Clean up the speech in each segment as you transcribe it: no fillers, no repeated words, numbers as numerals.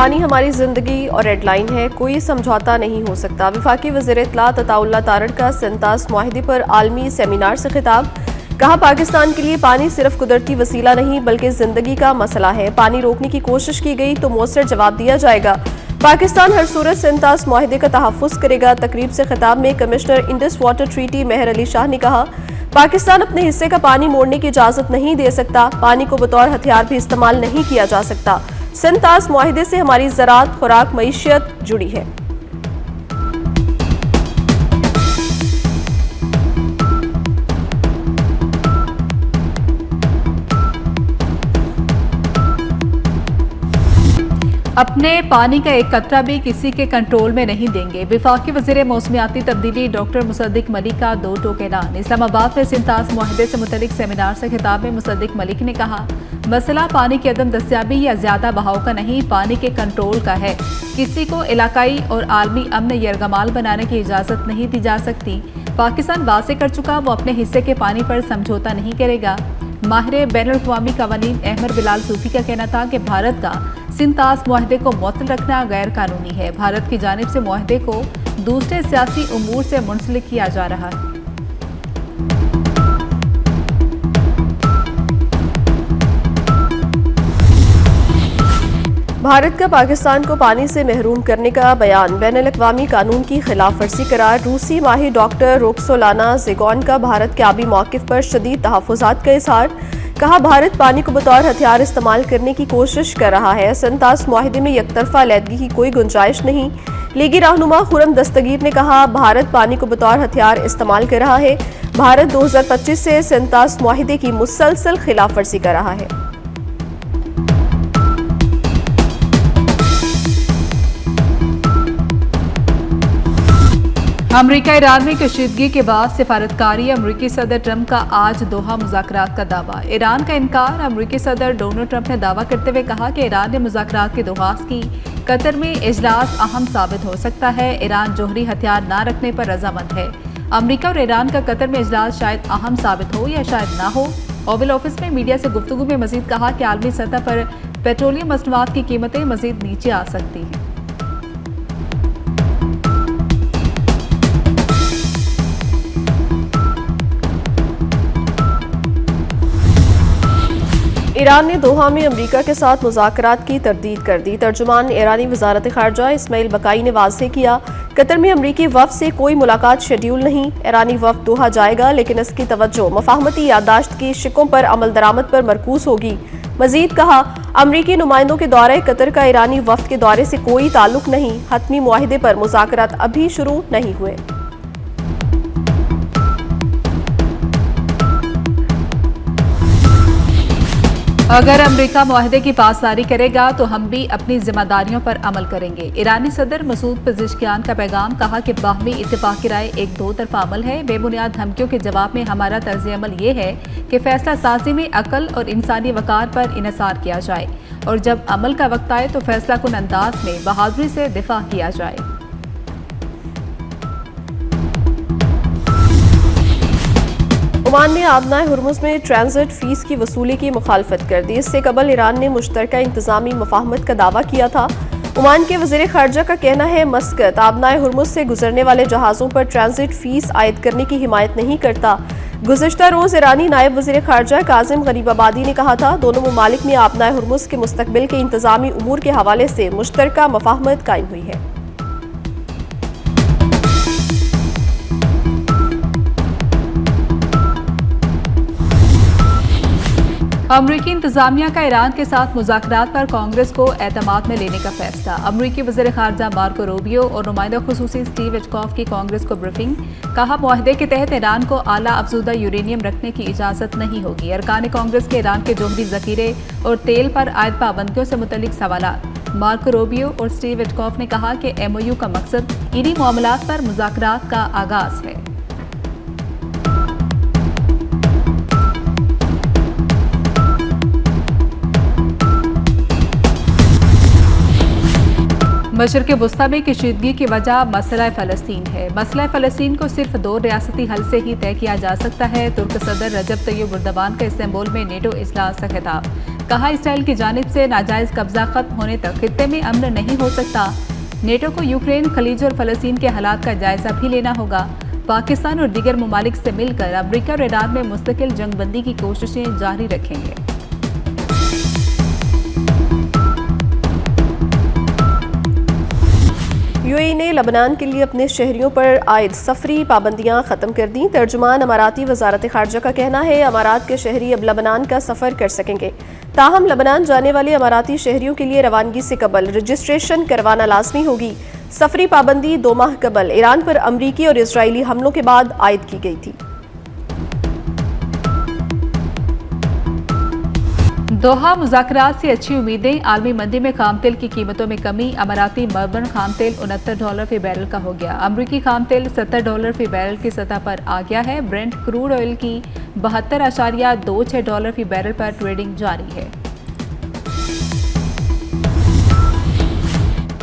पानी हमारी जिंदगी और रेड लाइन है, कोई समझौता नहीं हो सकता। वफाकी वज़ीर इत्तलात अताउल्लाह तारड़ का सेंतास मुआहिदे पर आलमी सेमिनार से खिताब। कहा, पाकिस्तान के लिए पानी सिर्फ कुदरती वसीला नहीं बल्कि जिंदगी का मसला है। पानी रोकने की कोशिश की गई तो मौसर जवाब दिया जाएगा। पाकिस्तान हर सूरत सेंतास मुआहिदे का तहफ़्फ़ुज़ करेगा। तकरीब से खिताब में कमिश्नर इंडस वाटर ट्रीटी मेहर अली शाह ने कहा, पाकिस्तान अपने हिस्से का पानी मोड़ने की इजाज़त नहीं दे सकता। पानी को बतौर हथियार भी इस्तेमाल नहीं किया जा सकता। सेंतास मुआहिदे से हमारी ज़राअत, खुराक, मईशत जुड़ी है। अपने पानी का एक कतरा भी किसी के कंट्रोल में नहीं देंगे। वफाकी वज़ीर मौसमियाती तब्दीली डॉक्टर मुसद्दिक मलिक का दो टोक ऐलान। इस्लामाबाद में सेंतास मुआहिदे से मुतल्लिक सेमिनार से खिताब में मुसद्दिक मलिक ने कहा, मसला पानी की अदम दस्तियाबी या ज्यादा बहाव का नहीं, पानी के कंट्रोल का है। किसी को इलाकाई और आलमी अमन यरगमाल बनाने की इजाजत नहीं दी जा सकती। पाकिस्तान वाज़े कर चुका, वो अपने हिस्से के पानी पर समझौता नहीं करेगा। माहिर बैनुल-अक़वामी कवानीन अहमद बिलाल सूफी का कहना था कि भारत का सेंतास मुआहिदे को मुअत्तल रखना गैर कानूनी है। भारत की जानिब से मुआहिदे को दूसरे सियासी उमूर से मुंसलिक किया जा रहा है। भारत का पाकिस्तान को पानी से महरूम करने का बयान बैनुल-अक़वामी कानून की खिलाफ वर्जी करार। रूसी माहिर डॉक्टर रोक्सोलाना ज़ेगॉन का भारत के आबी मौक़िफ़ पर शदीद तहफ़्फ़ुज़ात का इज़हार। कहा, भारत पानी को बतौर हथियार इस्तेमाल करने की कोशिश कर रहा है। सेंतास मुआहिदे में यकतरफा अलहदगी की कोई गुंजाइश नहीं। लीगी रहनुमा खुर्रम दस्तगीर ने कहा, भारत पानी को बतौर हथियार इस्तेमाल कर रहा है। भारत 2025 से सेंतास मुआहिदे की मुसलसल खिलाफ वर्जी कर रहा है। अमरीका ईरान में कशीदगी के बाद सिफारतकारी। अमरीकी सदर ट्रंप का आज दोहा मुज़ाकरात का दावा। ईरान का इनकार। अमरीकी सदर डोनाल्ड ट्रंप ने दावा करते हुए कहा कि ईरान ने मुज़ाकरात के दरख्वास्त की। कतर में इजलास अहम साबित हो सकता है। ईरान जोहरी हथियार न रखने पर रजामंद है। अमरीका और ईरान का कतर में इजलास शायद अहम साबित हो या शायद ना हो। ओवल ऑफिस में मीडिया से गुफ्तगू में मजीद कहा कि आलमी सतह पर पेट्रोलियम मसनूआत की कीमतें मजीद नीचे आ सकती हैं। ईरान ने दोहा में अमरीका के साथ मुज़ाकरात की तरदीद कर दी। तर्जुमान ईरानी वज़ारत ख़ारजा इस्माइल बकाई ने वाज़ेह किया, कतर में अमरीकी वफ़द से कोई मुलाकात शेड्यूल नहीं। ईरानी वफ़द दोहा जाएगा लेकिन इसकी तवज्जो मफाहमती याददाश्त की शिकों पर अमल दरामद पर मरकूज होगी। मजीद कहा, अमरीकी नुमाइंदों के दौरे कतर का ईरानी वफ़द के दौरे से कोई ताल्लुक नहीं। हतमी मुआहिदे पर मुज़ाकरात अभी शुरू नहीं हुए। अगर अमेरिका मुआहदे की पासदारी करेगा तो हम भी अपनी जिम्मेदारियों पर अमल करेंगे। ईरानी सदर मसूद पेज़ेश्कियान का पैगाम। कहा कि बाहमी इत्तेफाक की राय एक दो तरफा अमल है। बेबुनियाद धमकियों के जवाब में हमारा तर्ज अमल ये है कि फैसला साजी में अकल और इंसानी वकार पर इन्हिसार किया जाए और जब अमल का वक्त आए तो फैसला कुन अंदाज में बहादुरी से दिफा किया जाए। ओमान ने आबनाए हुर्मुज़ में ट्रांजिट फीस की वसूली की मुखालफत कर दी। इससे कबल ईरान ने मुश्तरका इंतजामी मफाहमत का दावा किया था। ओमान के वज़ीर ख़ारजा का कहना है, मस्कत आबनाए हुर्मुज़ से गुजरने वाले जहाज़ों पर ट्रांजिट फीस आयद करने की हिमायत नहीं करता। गुज़िश्ता रोज़ ईरानी नायब वज़ीर ख़ारजा काज़िम गरीबाबादी ने कहा था, दोनों ममालिक में आबनाए हुर्मुज़ के मुस्तकबिल के इंतजामी उमूर के हवाले से मुश्तरका मफाहमत कायम हुई है। अमरीकी इंतजामिया का ईरान के साथ मुज़ाकरात पर कांग्रेस को एतमाद में लेने का फैसला। अमरीकी वज़ीर ख़ारजा मार्को रूबियो और नुमाइंदा खुसूसी स्टीव विटकॉफ की कांग्रेस को ब्रीफिंग। कहा, मुआहदे के तहत ईरान को आला अफजुदा यूरेनियम रखने की इजाज़त नहीं होगी। अरकान कांग्रेस के ईरान के जोहरी ज़ख़ीरे और तेल पर आयद पाबंदियों से मुतल्लिक सवालात। मार्को रूबियो और स्टीव विटकॉफ ने कहा कि MOU का मकसद इन्हीं मामलात पर मुज़ाकरात का आगाज़ है। मशरिक़ वस्ता में कशीदगी की वजह मसला फ़लस्तीन है। मसला फ़लस्तीन को सिर्फ दो रियासती हल से ही तय किया जा सकता है। तुर्क सदर रजब तय्यिप एर्दोगान का इस्तांबुल में नेटो इजलास से खिताब। कहा, इसराइल की जानिब से नाजायज कब्जा खत्म होने तक खित्ते में अमन नहीं हो सकता। नेटो को यूक्रेन, खलीज और फलस्तीन के हालात का जायजा भी लेना होगा। पाकिस्तान और दीगर ममालिक से मिलकर अमरीका और ईरान में मुस्तकिल जंगबंदी की कोशिशें जारी रखेंगे। यूएई ने लबनान के लिए अपने शहरियों पर आयद सफरी पाबंदियां खत्म कर दी। तर्जुमान अमाराती वजारत खारजा का कहना है, अमारात के शहरी अब लबनान का सफर कर सकेंगे। ताहम लबनान जाने वाले अमाराती शहरियों के लिए रवानगी से कबल रजिस्ट्रेशन करवाना लाजमी होगी। सफरी पाबंदी 2 माह कबल ईरान पर अमरीकी और इजरायली हमलों के बाद आयद की गई थी। दोहा मुज़ाकरात से अच्छी उम्मीदें। आलमी मंदी में खाम तेल की कीमतों में कमी। अमाराती मर्बन खाम तेल $69 फी बैरल का हो गया। अमरीकी खाम तेल $70 फी बैरल की सतह पर आ गया है। ब्रेंट क्रूड ऑयल की $72.26 फी बैरल पर ट्रेडिंग जारी है।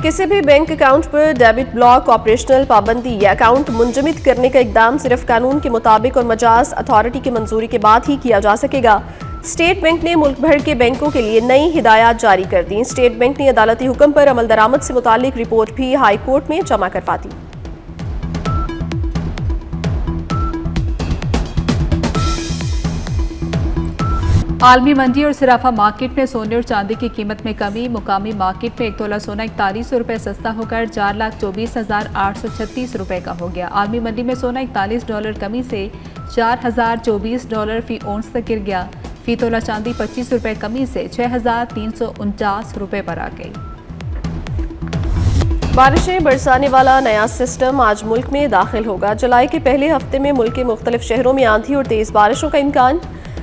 किसी भी बैंक अकाउंट पर डेबिट ब्लॉक, ऑपरेशनल पाबंदी या अकाउंट मुंजमद करने का इकदाम सिर्फ कानून के मुताबिक और मजाज अथॉरिटी की मंजूरी के बाद ही किया जा सकेगा। स्टेट बैंक ने मुल्क भर के बैंकों के लिए नई हिदायत जारी कर दी। स्टेट बैंक ने अदालती हुक्म पर अमल दरामद से मुतालिक रिपोर्ट भी हाई कोर्ट में जमा करवा दी। आलमी मंडी और सराफा मार्केट में सोने और चांदी की कीमत में कमी। मुकामी मार्केट में 1 तोला सोना $4100 सस्ता होकर $4,24,836 रुपए का हो गया। आलमी मंडी में सोना $41 कमी से $4,024 फी औंस तक गिर गया। फी तोला चांदी $25 कमी से $6,349 रुपए पर आ गई। बारिशें बरसाने वाला नया सिस्टम आज मुल्क में दाखिल होगा। जुलाई के पहले हफ्ते में मुल्क के मुख्तलिफ शहरों में आंधी और तेज बारिशों का इम्कान।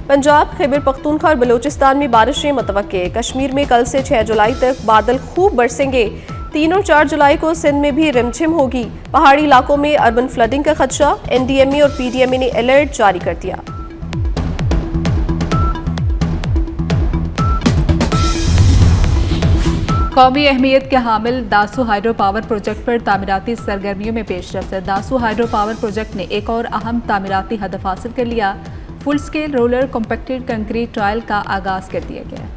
पंजाब, खैबर पख्तूनख्वा और बलूचिस्तान में बारिशें मुतवक्के। कश्मीर में कल से 6 जुलाई तक बादल खूब बरसेंगे। 3 और 4 जुलाई को सिंध में भी रिमझिम होगी। पहाड़ी इलाकों में अर्बन फ्लडिंग का खदशा। एनडीएमए और पीडीएमए ने अलर्ट जारी कर दिया। कौमी अहमियत के हामिल दासू हाइड्रो पावर प्रोजेक्ट पर तामीराती सरगर्मियों में पेशरफ्त। दासू हाइड्रो पावर प्रोजेक्ट ने एक और अहम तामीराती हदफ हासिल कर लिया। Full scale roller compacted concrete trial का आगाज कर दिया गया।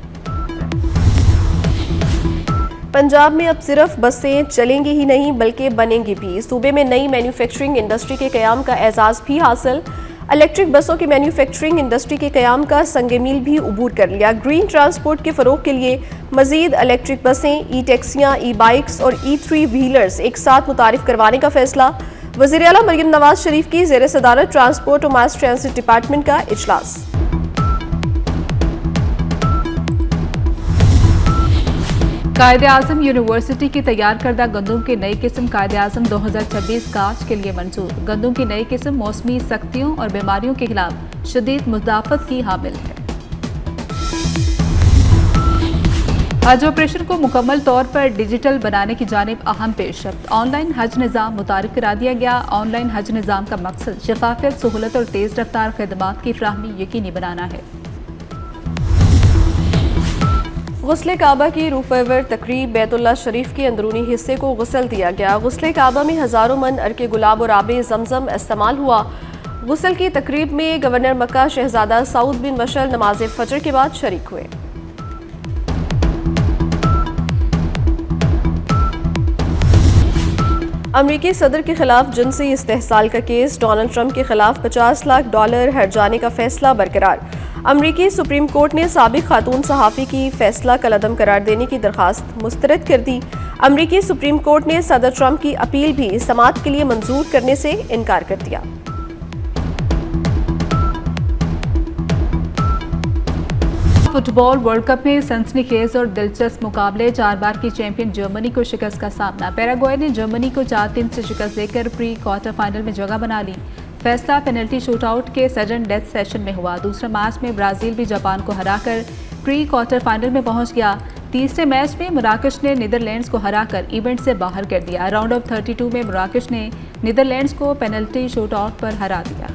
पंजाब में अब सिर्फ बसें चलेंगी ही नहीं बल्कि बनेंगी भी। सूबे में नई मैन्युफैक्चरिंग इंडस्ट्री के क़याम का एजाज़ भी हासिल। इलेक्ट्रिक बसों की मैन्युफैक्चरिंग इंडस्ट्री के क़याम का संग मील भी उबूर कर लिया। ग्रीन ट्रांसपोर्ट के फ़रोग के लिए मज़ीद इलेक्ट्रिक बसें, ई टैक्सियाँ, ई बाइक्स और ई3 व्हीलर्स एक साथ मुतारिफ करवाने का फैसला। वज़ीर आला मरियम नवाज शरीफ की ज़ेर सदारत ट्रांसपोर्ट और मास ट्रांसिट डिपार्टमेंट का इजलास। कायद-ए-आज़म यूनिवर्सिटी की तैयार करदा गंदम की नई किस्म कायद-ए-आज़म 2026 काश के लिए मंजूर। गंदम की नई किस्म मौसमी सख्तियों और बीमारियों के खिलाफ शदीद मुदाफ़त की हामिल है। हज ऑपरेशन को मुकम्मल तौर पर डिजिटल बनाने की जानिब अहम पेशरफ्त। ऑनलाइन हज निज़ाम मुतारिफ करा दिया गया। ऑनलाइन हज निज़ाम का मकसद शफाफियत, सहूलत और तेज़ रफ्तार खदमात की फ्राहमी यकीनी बनाना है। गुस्ले काबा की रूपरवर तकरीब। बैतुल्लाह शरीफ के अंदरूनी हिस्से को गुस्ल दिया गया। गुस्ले काबा में हज़ारों मन अर्के गुलाब और आबे जमजम इस्तेमाल हुआ। गुस्ल की तकरीब में गवर्नर मक्का शहजादा सऊद बिन मशल नमाज फजर के बाद शरीक हुए। अमरीकी सदर के खिलाफ जिनसी इस्तेहसाल का केस। डोनाल्ड ट्रंप के खिलाफ $50 लाख हर्जाने का फैसला बरकरार। अमरीकी सुप्रीम कोर्ट ने साबिक खातून सहाफ़ी की फैसला कलअदम करार देने की दरखास्त मुस्तरद कर दी। अमरीकी सुप्रीम कोर्ट ने सदर ट्रंप की अपील भी समाअत के लिए मंजूर करने से इनकार कर दिया। फुटबॉल वर्ल्ड कप में सनसनीखेज और दिलचस्प मुकाबले। 4 बार की चैंपियन जर्मनी को शिकस्त का सामना। पैराग्वे ने जर्मनी को 4-3 से शिकस्त देकर प्री क्वार्टर फाइनल में जगह बना ली। फैसला पेनल्टी शूटआउट के सडन डेथ सेशन में हुआ। दूसरे मैच में ब्राजील भी जापान को हराकर प्री क्वार्टर फाइनल में पहुंच गया। तीसरे मैच में मराकश ने नीदरलैंड्स को हराकर इवेंट से बाहर कर दिया। राउंड ऑफ 32 में मराकश ने नीदरलैंड्स को पेनल्टी शूटआउट पर हरा दिया।